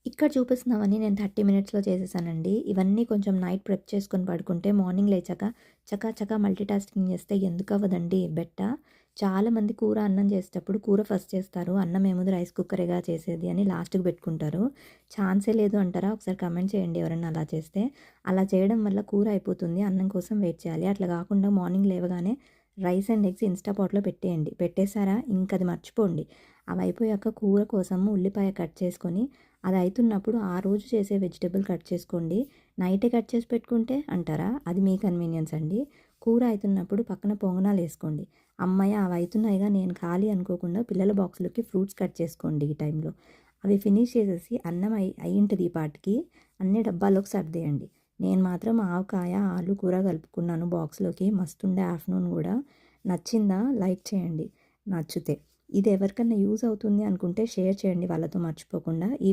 ఇక్కడ చూపిస్తున్నవన్నీ నేను 30 మినిట్స్‌లో చేసేసానండి. ఇవన్నీ కొంచెం నైట్ ప్రెప్ చేసుకొని పడుకుంటే మార్నింగ్ లేచాక చకా చకా మల్టీటాస్కింగ్ చేస్తే ఎందుకవ్వదండి బెట్ట. చాలామంది కూర, అన్నం చేసేటప్పుడు కూర ఫస్ట్ చేస్తారు. అన్నం ఏముంది రైస్ కుక్కరేగా చేసేది అని లాస్ట్‌కి పెట్టుకుంటారు. ఛాన్సే లేదు అంటారా? ఒకసారి కామెంట్ చేయండి ఎవరైనా అలా చేస్తే. అలా చేయడం వల్ల కూర అయిపోతుంది. అన్నం కోసం వెయిట్ చేయాలి. అట్లా కాకుండా మార్నింగ్ లేవగానే రైస్ అండ్ ఎగ్స్ ఇన్‌స్టా పాట్‌లో పెట్టేయండి. పెట్టేసారా ఇంకది మర్చిపోండి. అవి అయిపోయాక కూర కోసము ఉల్లిపాయ కట్ చేసుకొని అది అయితున్నప్పుడు ఆ రోజు చేసే వెజిటబుల్ కట్ చేసుకోండి. నైటే కట్ చేసి పెట్టుకుంటే అంటారా? అది మీ కన్వీనియన్స్ అండి. కూర అయితున్నప్పుడు పక్కన పొంగనాలేసుకోండి. హమ్మయ్య! అవి అయితున్నాయిగా నేను ఖాళీ అనుకోకుండా పిల్లల బాక్స్‌లోకి ఫ్రూట్స్ కట్ చేసుకోండి ఈ టైంలో. అవి ఫినిష్ చేసేసి అన్నం అయ్యుంటది ఈ పాటికి. అన్ని డబ్బాల్లోకి సర్దేయండి. నేను మాత్రం ఆవకాయ, ఆలు కూర కలుపుకున్నాను బాక్స్‌లోకి. మస్తుండే ఆఫ్టర్‌నూన్ గూడా. నచ్చిందా? లైక్ చేయండి నచ్చితే. ఇది ఎవరికన్నా యూజ్ అవుతుంది అనుకుంటే షేర్ చేయండి వాళ్ళతో మర్చిపోకుండా. ఈ